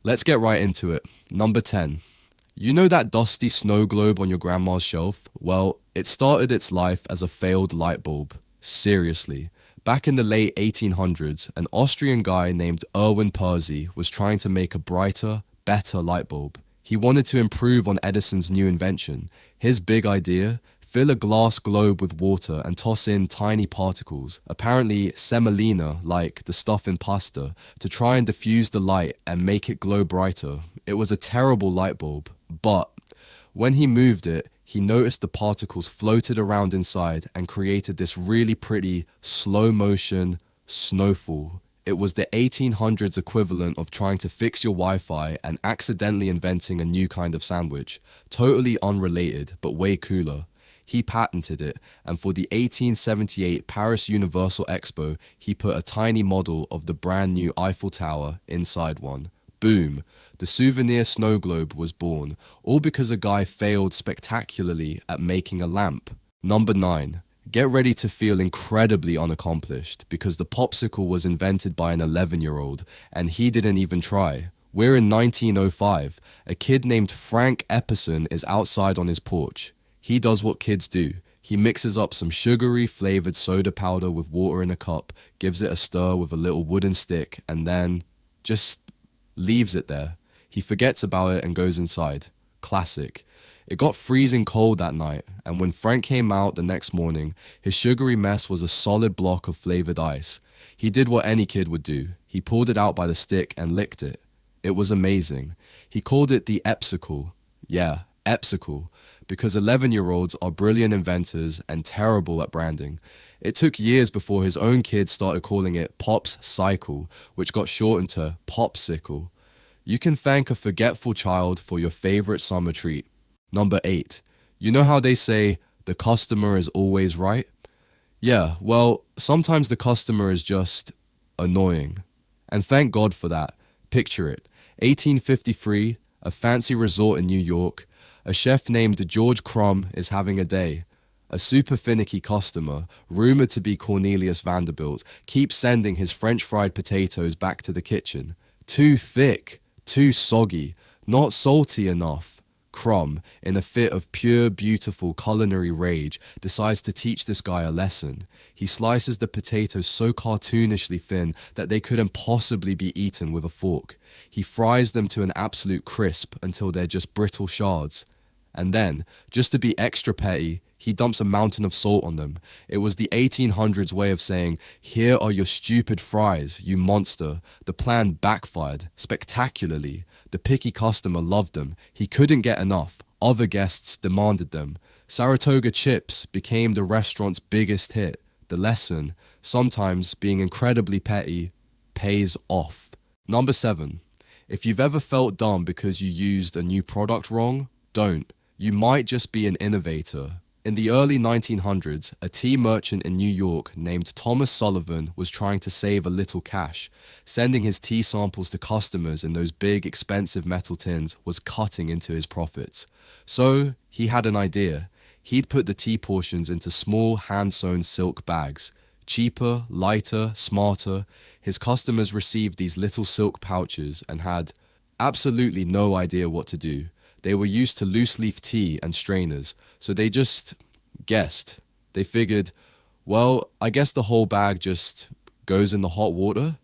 Let's get right into it. Number 10. You know that dusty snow globe on your grandma's shelf? Well, it started its life as a failed light bulb. Seriously. Back in the late 1800s, an Austrian guy named Erwin Percy was trying to make a brighter, better light bulb. He wanted to improve on Edison's new invention. His big idea? Fill a glass globe with water and toss in tiny particles, apparently semolina, like the stuff in pasta, to try and diffuse the light and make it glow brighter. It was a terrible light bulb, but when he moved it, he noticed the particles floated around inside and created this really pretty, slow-motion snowfall. It was the 1800s equivalent of trying to fix your Wi-Fi and accidentally inventing a new kind of sandwich. Totally unrelated, but way cooler. He patented it, and for the 1878 Paris Universal Expo, he put a tiny model of the brand new Eiffel Tower inside one. Boom! The souvenir snow globe was born, all because a guy failed spectacularly at making a lamp. Number 9. Get ready to feel incredibly unaccomplished, because the Popsicle was invented by an 11-year-old, and he didn't even try. We're in 1905. A kid named Frank Epperson is outside on his porch. He does what kids do. He mixes up some sugary flavored soda powder with water in a cup, gives it a stir with a little wooden stick, and then just leaves it there. He forgets about it and goes inside. Classic. It got freezing cold that night, and when Frank came out the next morning, his sugary mess was a solid block of flavored ice. He did what any kid would do. He pulled it out by the stick and licked it. It was amazing. He called it the Epsicle. Yeah, Epsicle. Because 11-year-olds are brilliant inventors and terrible at branding. It took years before his own kids started calling it Popsicle, which got shortened to Popsicle. You can thank a forgetful child for your favorite summer treat. Number 8. You know how they say, the customer is always right? Yeah, well, sometimes the customer is just annoying. And thank God for that. Picture it. 1853, a fancy resort in New York. A chef named George Crumb is having a day. A super finicky customer, rumored to be Cornelius Vanderbilt, keeps sending his French fried potatoes back to the kitchen. Too thick, too soggy, not salty enough. Crumb, in a fit of pure, beautiful culinary rage, decides to teach this guy a lesson. He slices the potatoes so cartoonishly thin that they couldn't possibly be eaten with a fork. He fries them to an absolute crisp until they're just brittle shards. And then, just to be extra petty, he dumps a mountain of salt on them. It was the 1800s way of saying, here are your stupid fries, you monster. The plan backfired, spectacularly. The picky customer loved them. He couldn't get enough. Other guests demanded them. Saratoga chips became the restaurant's biggest hit. The lesson, sometimes being incredibly petty, pays off. Number 7. If you've ever felt dumb because you used a new product wrong, don't. You might just be an innovator. In the early 1900s, a tea merchant in New York named Thomas Sullivan was trying to save a little cash. Sending his tea samples to customers in those big, expensive metal tins was cutting into his profits. So, he had an idea. He'd put the tea portions into small, hand-sewn silk bags. Cheaper, lighter, smarter. His customers received these little silk pouches and had absolutely no idea what to do. They were used to loose-leaf tea and strainers, so they just guessed. They figured, well, I guess the whole bag just goes in the hot water.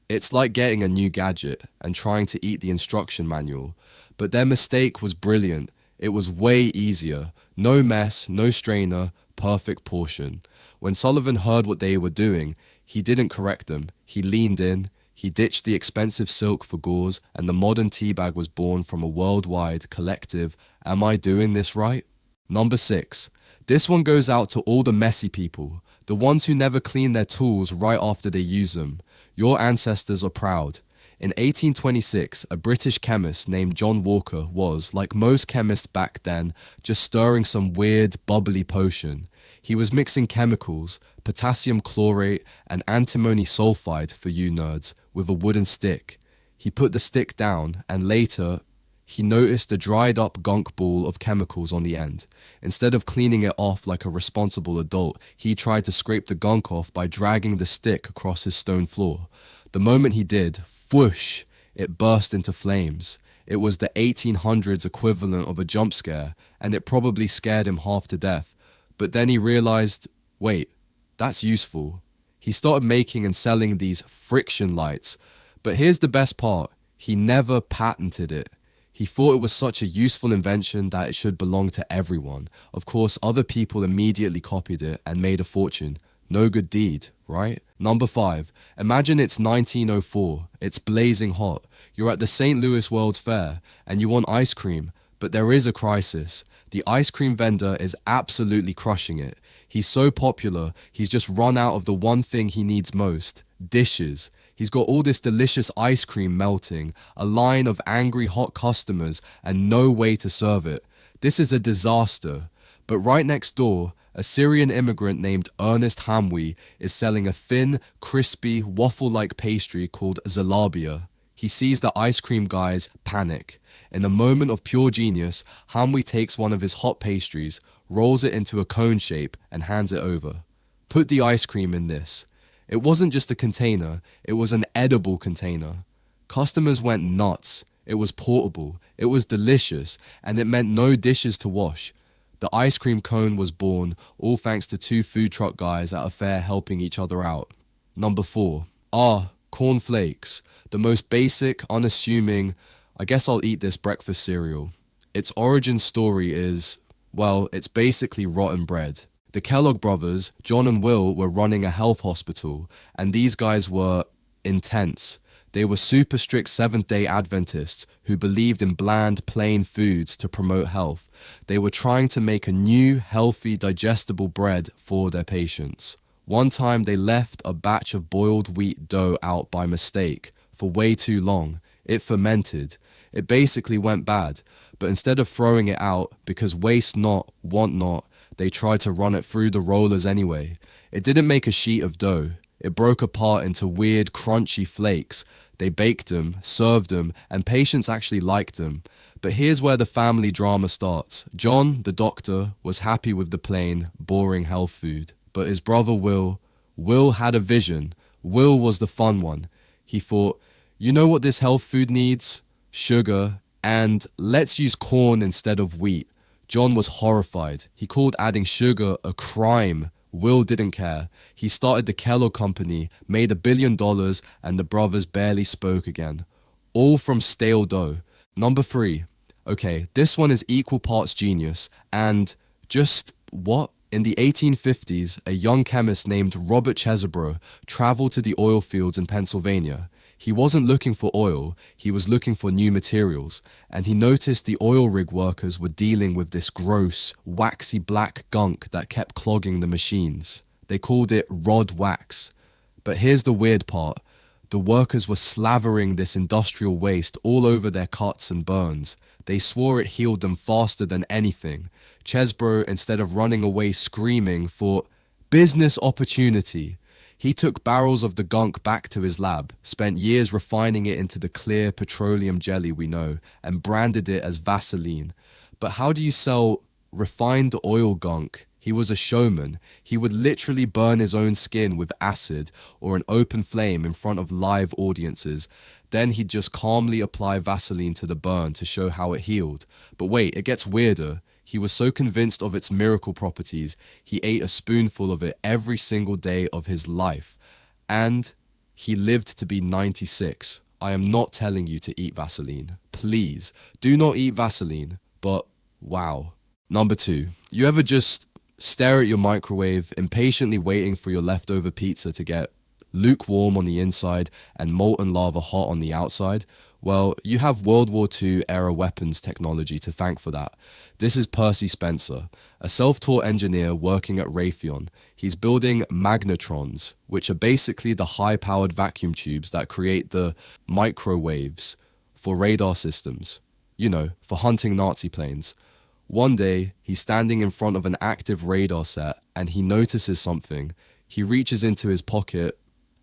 It's like getting a new gadget and trying to eat the instruction manual. But their mistake was brilliant. It was way easier. No mess, no strainer, perfect portion. When Sullivan heard what they were doing, he didn't correct them. He leaned in. He ditched the expensive silk for gauze, and the modern tea bag was born from a worldwide, collective, am I doing this right? Number 6. This one goes out to all the messy people, the ones who never clean their tools right after they use them. Your ancestors are proud. In 1826, a British chemist named John Walker was, like most chemists back then, just stirring some weird, bubbly potion. He was mixing chemicals, potassium chlorate and antimony sulfide for you nerds, with a wooden stick. He put the stick down, and later, he noticed a dried up gunk ball of chemicals on the end. Instead of cleaning it off like a responsible adult, he tried to scrape the gunk off by dragging the stick across his stone floor. The moment he did, whoosh, it burst into flames. It was the 1800s equivalent of a jump scare, and it probably scared him half to death. But then he realized, wait, that's useful. He started making and selling these friction lights. But here's the best part, he never patented it. He thought it was such a useful invention that it should belong to everyone. Of course, other people immediately copied it and made a fortune. No good deed, right? Number 5. Imagine it's 1904. It's blazing hot. You're at the St. Louis World's Fair and you want ice cream, but there is a crisis. The ice cream vendor is absolutely crushing it. He's so popular, he's just run out of the one thing he needs most, dishes. He's got all this delicious ice cream melting, a line of angry hot customers, and no way to serve it. This is a disaster. But right next door, a Syrian immigrant named Ernest Hamwi is selling a thin, crispy, waffle-like pastry called zalabia. He sees the ice cream guys panic. In a moment of pure genius, Hamwi takes one of his hot pastries, rolls it into a cone shape, and hands it over. Put the ice cream in this. It wasn't just a container, it was an edible container. Customers went nuts. It was portable, it was delicious, and it meant no dishes to wash. The ice cream cone was born, all thanks to 2 food truck guys at a fair helping each other out. Number 4. Cornflakes. The most basic, unassuming, I guess I'll eat this breakfast cereal. Its origin story is, well, it's basically rotten bread. The Kellogg brothers, John and Will, were running a health hospital, and these guys were intense. They were super strict Seventh-day Adventists who believed in bland, plain foods to promote health. They were trying to make a new, healthy, digestible bread for their patients. One time they left a batch of boiled wheat dough out by mistake for way too long. It fermented. It basically went bad, but instead of throwing it out, because waste not, want not, they tried to run it through the rollers anyway. It didn't make a sheet of dough. It broke apart into weird, crunchy flakes. They baked them, served them, and patients actually liked them. But here's where the family drama starts. John, the doctor, was happy with the plain, boring health food. But his brother Will had a vision. Will was the fun one. He thought, you know what this health food needs? Sugar, and let's use corn instead of wheat. John was horrified. He called adding sugar a crime. Will didn't care. He started the Kellogg Company, made $1 billion, and the brothers barely spoke again. All from stale dough. Number 3. Okay, this one is equal parts genius, and just what? In the 1850s, a young chemist named Robert Chesebro traveled to the oil fields in Pennsylvania. He wasn't looking for oil, he was looking for new materials, and he noticed the oil rig workers were dealing with this gross, waxy black gunk that kept clogging the machines. They called it rod wax. But here's the weird part. The workers were slavering this industrial waste all over their cuts and burns. They swore it healed them faster than anything. Chesebro, instead of running away screaming, thought, business opportunity. He took barrels of the gunk back to his lab, spent years refining it into the clear petroleum jelly we know, and branded it as Vaseline. But how do you sell refined oil gunk? He was a showman. He would literally burn his own skin with acid or an open flame in front of live audiences. Then he'd just calmly apply Vaseline to the burn to show how it healed. But wait, it gets weirder. He was so convinced of its miracle properties, he ate a spoonful of it every single day of his life. And he lived to be 96. I am not telling you to eat Vaseline. Please, do not eat Vaseline. But wow. Number 2, you ever just stare at your microwave, impatiently waiting for your leftover pizza to get lukewarm on the inside and molten lava hot on the outside? Well, you have World War II era weapons technology to thank for that. This is Percy Spencer, a self-taught engineer working at Raytheon. He's building magnetrons, which are basically the high-powered vacuum tubes that create the microwaves for radar systems. You know, for hunting Nazi planes. One day, he's standing in front of an active radar set and he notices something. He reaches into his pocket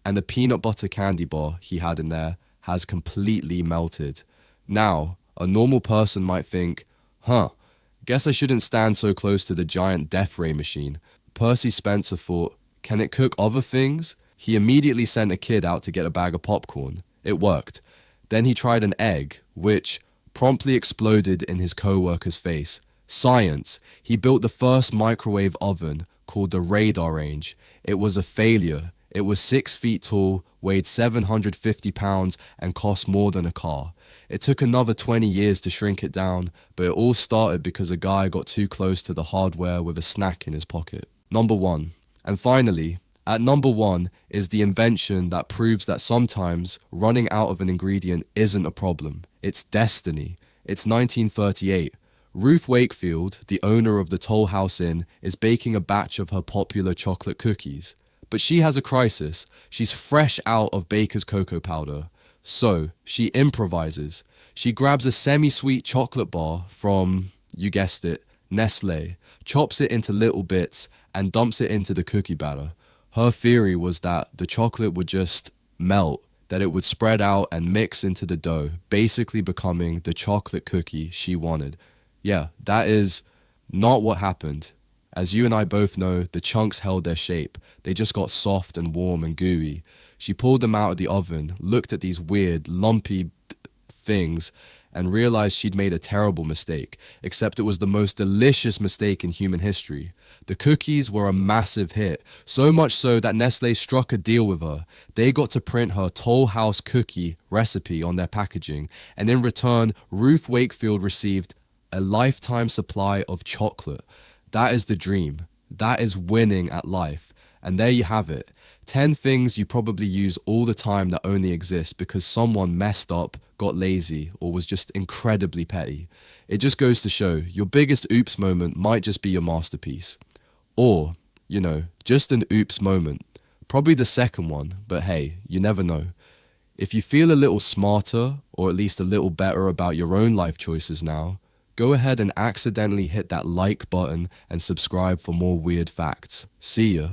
and the peanut butter candy bar he had in there has completely melted. Now, a normal person might think, guess I shouldn't stand so close to the giant death ray machine. Percy Spencer thought, can it cook other things? He immediately sent a kid out to get a bag of popcorn. It worked. Then he tried an egg, which promptly exploded in his co-worker's face. Science. He built the first microwave oven called the Radar Range. It was a failure. It was 6 feet tall, weighed 750 pounds, and cost more than a car. It took another 20 years to shrink it down, but it all started because a guy got too close to the hardware with a snack in his pocket. Number 1. And finally, at number 1 is the invention that proves that sometimes running out of an ingredient isn't a problem. It's destiny. It's 1938. Ruth Wakefield, the owner of the Toll House Inn, is baking a batch of her popular chocolate cookies. But she has a crisis. She's fresh out of baker's cocoa powder. So, she improvises. She grabs a semi-sweet chocolate bar from, you guessed it, Nestle, chops it into little bits, and dumps it into the cookie batter. Her theory was that the chocolate would just melt, that it would spread out and mix into the dough, basically becoming the chocolate cookie she wanted. Yeah, that is not what happened. As you and I both know, the chunks held their shape. They just got soft and warm and gooey. She pulled them out of the oven, looked at these weird, lumpy things, and realized she'd made a terrible mistake, except it was the most delicious mistake in human history. The cookies were a massive hit, so much so that Nestle struck a deal with her. They got to print her Toll House cookie recipe on their packaging, and in return, Ruth Wakefield received a lifetime supply of chocolate. That is the dream. That is winning at life. And there you have it. 10 things you probably use all the time that only exist because someone messed up, got lazy, or was just incredibly petty. It just goes to show your biggest oops moment might just be your masterpiece. Or, just an oops moment. Probably the second one, but hey, you never know. If you feel a little smarter, or at least a little better about your own life choices now, go ahead and accidentally hit that like button and subscribe for more weird facts. See ya.